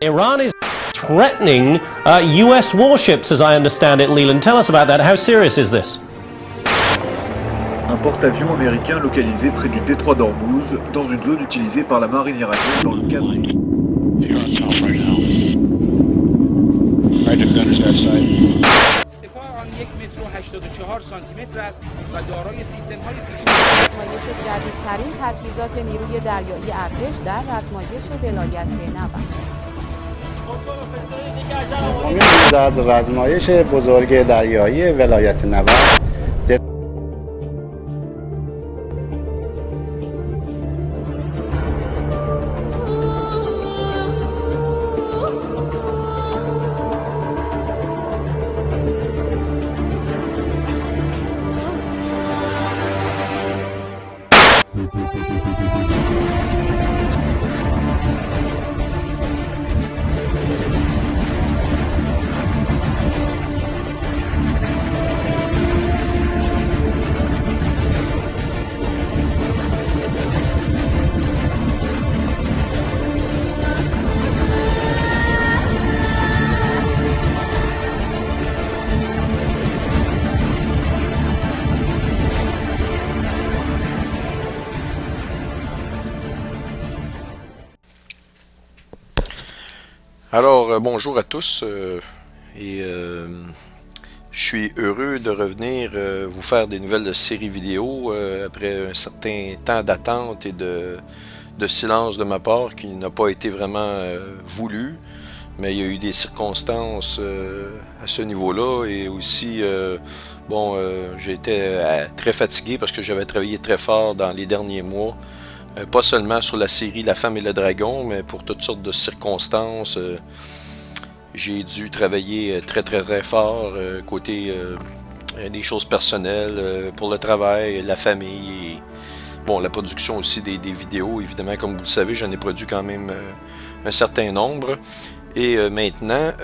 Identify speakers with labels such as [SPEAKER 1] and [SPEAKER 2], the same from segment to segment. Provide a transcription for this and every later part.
[SPEAKER 1] Iran is threatening US warships, as I understand it. Leland, tell us about that. How serious is this?
[SPEAKER 2] Un porte-avions américain localisé près du détroit d'Ormuz, dans une zone utilisée par la marine iranienne dans le cadre...
[SPEAKER 3] جدیدترین تجهیزات نیروی دریایی ارتش در رزمایش ولایت نبرد.
[SPEAKER 4] از رزمایش بزرگ دریایی ولایت نبرد
[SPEAKER 5] Alors, bonjour à tous, je suis heureux de revenir vous faire des nouvelles de série vidéo après un certain temps d'attente et de silence de ma part qui n'a pas été vraiment voulu, mais il y a eu des circonstances à ce niveau-là et aussi, j'ai été très fatigué parce que j'avais travaillé très fort dans les derniers mois. Pas seulement sur la série La Femme et le Dragon, mais pour toutes sortes de circonstances. J'ai dû travailler très fort côté des choses personnelles, pour le travail, la famille, et, bon, la production aussi des vidéos. Évidemment, comme vous le savez, j'en ai produit quand même un certain nombre. Et maintenant,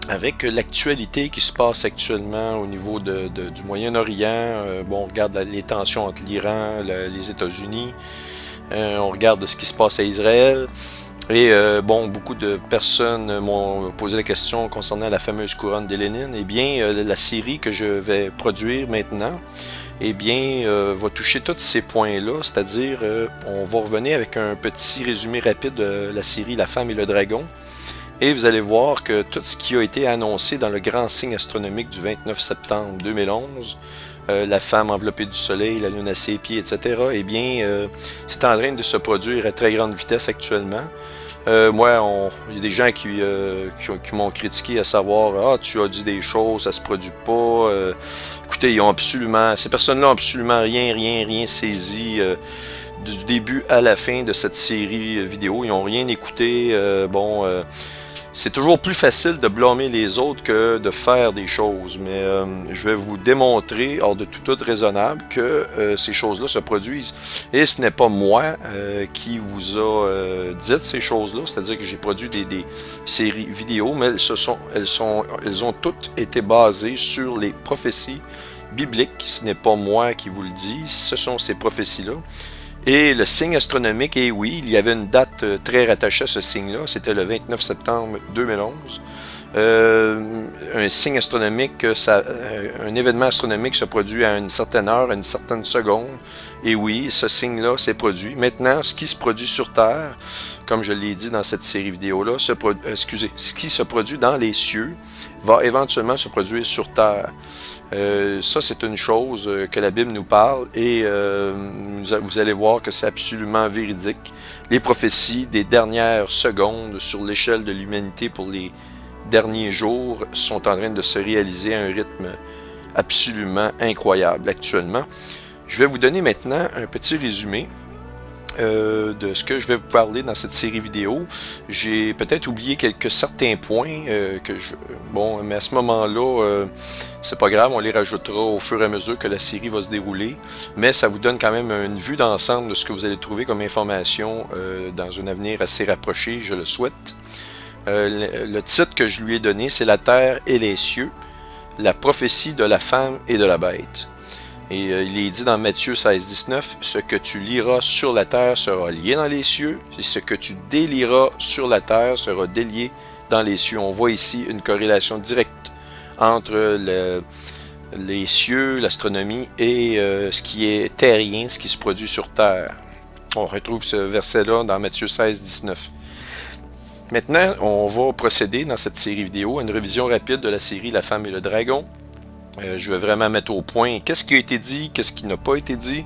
[SPEAKER 5] avec l'actualité qui se passe actuellement au niveau du Moyen-Orient, on regarde les tensions entre l'Iran, les États-Unis, on regarde ce qui se passe à Israël, et beaucoup de personnes m'ont posé la question concernant la fameuse couronne de Lénine. Eh bien, la série que je vais produire maintenant, va toucher tous ces points-là, c'est-à-dire, on va revenir avec un petit résumé rapide de la série La Femme et le Dragon. Et vous allez voir que tout ce qui a été annoncé dans le grand signe astronomique du 29 septembre 2011, la femme enveloppée du soleil, la lune à ses pieds, etc., c'est en train de se produire à très grande vitesse actuellement. Il y a des gens qui m'ont critiqué à savoir « Ah, tu as dit des choses, ça se produit pas. » Écoutez, ces personnes-là n'ont absolument rien saisi du début à la fin de cette série vidéo. Ils n'ont rien écouté. C'est toujours plus facile de blâmer les autres que de faire des choses, mais je vais vous démontrer, hors de tout doute raisonnable, que ces choses-là se produisent. Et ce n'est pas moi qui vous a dit ces choses-là, c'est-à-dire que j'ai produit des séries vidéo, mais elles ont toutes été basées sur les prophéties bibliques. Ce n'est pas moi qui vous le dis, ce sont ces prophéties-là. Et le signe astronomique, et oui, il y avait une date très rattachée à ce signe-là, c'était le 29 septembre 2011. Un signe astronomique, un événement astronomique se produit à une certaine heure, à une certaine seconde. Et oui, ce signe-là s'est produit. Maintenant, ce qui se produit sur Terre, comme je l'ai dit dans cette série vidéo-là, ce qui se produit dans les cieux va éventuellement se produire sur Terre. Ça, c'est une chose que la Bible nous parle et vous allez voir que c'est absolument véridique. Les prophéties des dernières secondes sur l'échelle de l'humanité pour les derniers jours sont en train de se réaliser à un rythme absolument incroyable actuellement. Je vais vous donner maintenant un petit résumé de ce que je vais vous parler dans cette série vidéo. J'ai peut-être oublié certains points mais à ce moment-là, c'est pas grave, on les rajoutera au fur et à mesure que la série va se dérouler, mais ça vous donne quand même une vue d'ensemble de ce que vous allez trouver comme information dans un avenir assez rapproché, je le souhaite. Le titre que je lui ai donné, c'est La Terre et les cieux, la prophétie de la femme et de la bête. Et il est dit dans Matthieu 16, 19, « Ce que tu liras sur la terre sera lié dans les cieux, et ce que tu délieras sur la terre sera délié dans les cieux. » On voit ici une corrélation directe entre les cieux, l'astronomie et ce qui est terrien, ce qui se produit sur terre. On retrouve ce verset-là dans Matthieu 16, 19. Maintenant, on va procéder dans cette série vidéo à une révision rapide de la série La Femme et le Dragon. Je vais vraiment mettre au point qu'est-ce qui a été dit, qu'est-ce qui n'a pas été dit.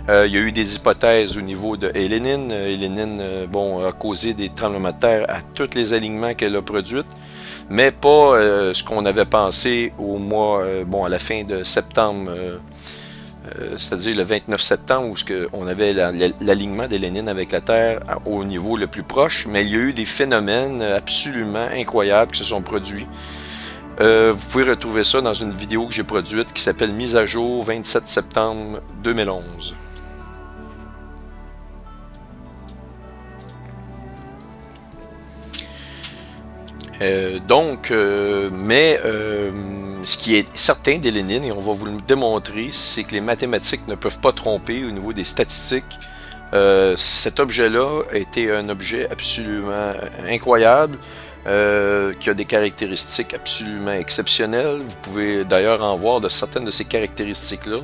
[SPEAKER 5] Il y a eu des hypothèses au niveau de Hélénine. Hélénine a causé des tremblements de terre à tous les alignements qu'elle a produits, mais pas ce qu'on avait pensé au mois, à la fin de septembre, c'est-à-dire le 29 septembre, où on avait l'alignement d'Hélénine avec la Terre au niveau le plus proche, mais il y a eu des phénomènes absolument incroyables qui se sont produits. Vous pouvez retrouver ça dans une vidéo que j'ai produite qui s'appelle Mise à jour 27 septembre 2011. Ce qui est certain d'Hélénine, et on va vous le démontrer, c'est que les mathématiques ne peuvent pas tromper au niveau des statistiques. Cet objet-là a été un objet absolument incroyable, qui a des caractéristiques absolument exceptionnelles. Vous pouvez d'ailleurs en voir de certaines de ces caractéristiques-là,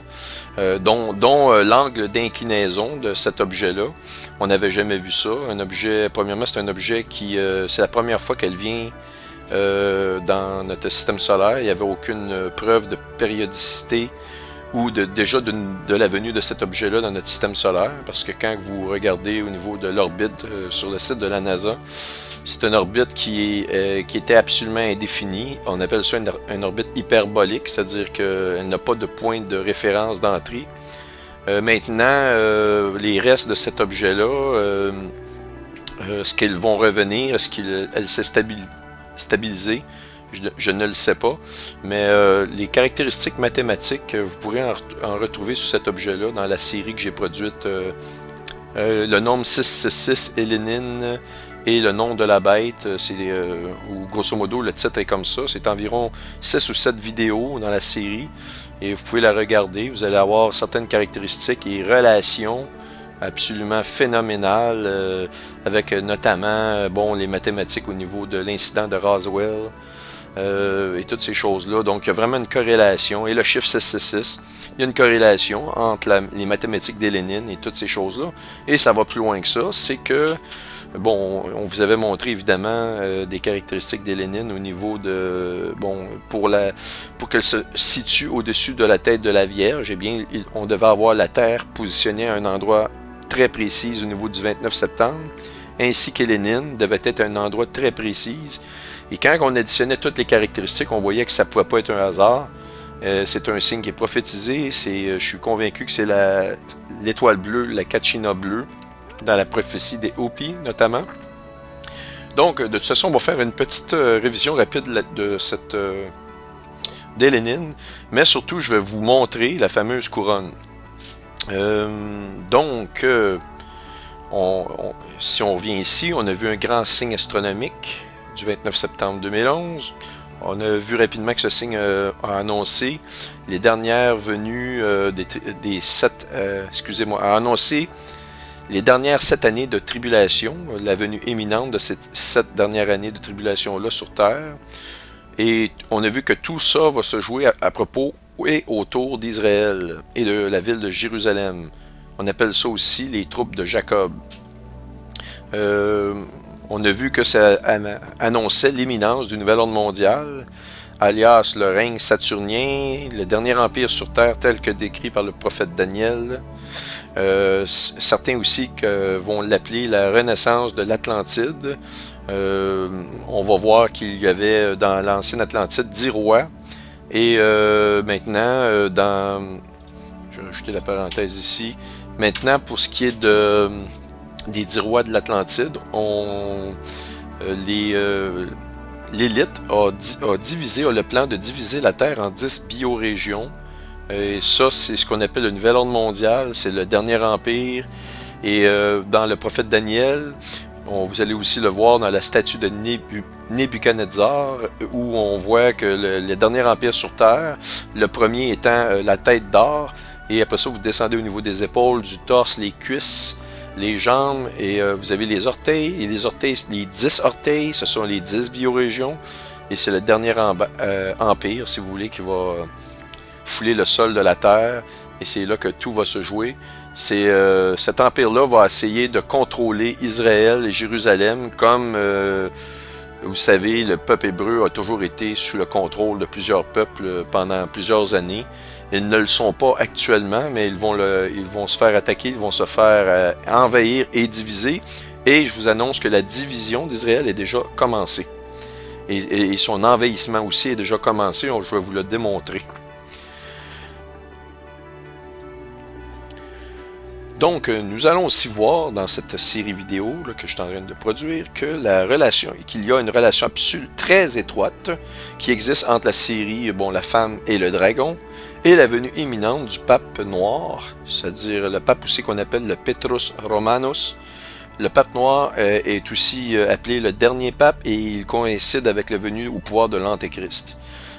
[SPEAKER 5] dont l'angle d'inclinaison de cet objet-là. On n'avait jamais vu ça. Un objet, premièrement, c'est un objet qui, c'est la première fois qu'elle vient dans notre système solaire. Il n'y avait aucune preuve de périodicité ou déjà de la venue de cet objet-là dans notre système solaire, parce que quand vous regardez au niveau de l'orbite sur le site de la NASA, c'est une orbite qui était absolument indéfinie. On appelle ça une orbite hyperbolique, c'est-à-dire qu'elle n'a pas de point de référence d'entrée. Maintenant, les restes de cet objet-là, est-ce qu'ils vont revenir? Est-ce qu'elle s'est stabilisée? Je ne le sais pas, mais les caractéristiques mathématiques, vous pourrez en retrouver sur cet objet-là dans la série que j'ai produite. Le nombre 666, Hélénine, et le nom de la bête, ou grosso modo le titre est comme ça, c'est environ 6 ou 7 vidéos dans la série, et vous pouvez la regarder, vous allez avoir certaines caractéristiques et relations absolument phénoménales, avec notamment les mathématiques au niveau de l'incident de Roswell, et toutes ces choses-là. Donc il y a vraiment une corrélation, et le chiffre 666, il y a une corrélation entre les mathématiques d'Hélénine et toutes ces choses-là, et ça va plus loin que ça, c'est que on vous avait montré évidemment des caractéristiques d'Hélénine au niveau de, pour qu'elle se situe au-dessus de la tête de la Vierge, on devait avoir la Terre positionnée à un endroit très précis au niveau du 29 septembre, ainsi qu'Hélénine devait être à un endroit très précis. Et quand on additionnait toutes les caractéristiques, on voyait que ça ne pouvait pas être un hasard. C'est un signe qui est prophétisé. Je suis convaincu que c'est l'étoile bleue, la Kachina bleue, dans la prophétie des Hopi notamment. Donc, de toute façon, on va faire une petite révision rapide d'Hélénine, mais surtout, je vais vous montrer la fameuse couronne. Si on revient ici, on a vu un grand signe astronomique du 29 septembre 2011. On a vu rapidement que ce signe a annoncé les dernières venues a annoncé les dernières 7 années de tribulation, la venue imminente de ces 7 dernières années de tribulation-là sur Terre. Et on a vu que tout ça va se jouer à propos et autour d'Israël et de la ville de Jérusalem. On appelle ça aussi les troupes de Jacob. On a vu que ça annonçait l'imminence du nouvel ordre mondial, alias le règne saturnien, le dernier empire sur Terre tel que décrit par le prophète Daniel. Certains aussi vont l'appeler la renaissance de l'Atlantide. On va voir qu'il y avait dans l'ancienne Atlantide 10 rois. Et maintenant, je vais rajouter la parenthèse ici. Maintenant, pour ce qui est des 10 rois de l'Atlantide, l'élite a le plan de diviser la Terre en 10 biorégions. Et ça, c'est ce qu'on appelle le nouvel ordre mondial, c'est le dernier empire. Et dans le prophète Daniel, Vous allez aussi le voir dans la statue de Nebuchadnezzar, où on voit que le dernier empire sur Terre, le premier étant la tête d'or, et après ça vous descendez au niveau des épaules, du torse, les cuisses, les jambes, et vous avez les orteils, et les orteils, les 10 orteils, ce sont les 10 biorégions, et c'est le dernier empire, si vous voulez, qui va fouler le sol de la Terre, et c'est là que tout va se jouer. Cet empire-là va essayer de contrôler Israël et Jérusalem, comme vous savez, le peuple hébreu a toujours été sous le contrôle de plusieurs peuples pendant plusieurs années. Ils ne le sont pas actuellement, mais ils vont se faire attaquer, ils vont se faire envahir et diviser. Et je vous annonce que la division d'Israël est déjà commencée. Et son envahissement aussi est déjà commencé, je vais vous le démontrer. Donc, nous allons aussi voir dans cette série vidéo là, que je suis en train de produire qu'il y a une relation très étroite qui existe entre la série La femme et le dragon et la venue imminente du pape noir, c'est-à-dire le pape aussi qu'on appelle le Petrus Romanus. Le pape noir est aussi appelé le dernier pape et il coïncide avec la venue au pouvoir de l'Antéchrist.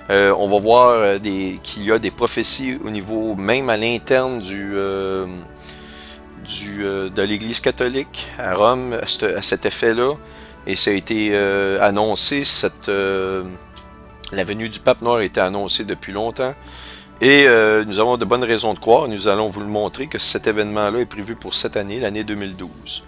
[SPEAKER 5] On va voir qu'il y a des prophéties au niveau même à l'interne de l'Église catholique à Rome à cet effet-là, et ça a été annoncé, la venue du pape noir a été annoncée depuis longtemps, et nous avons de bonnes raisons de croire, nous allons vous le montrer, que cet événement-là est prévu pour cette année, l'année 2012.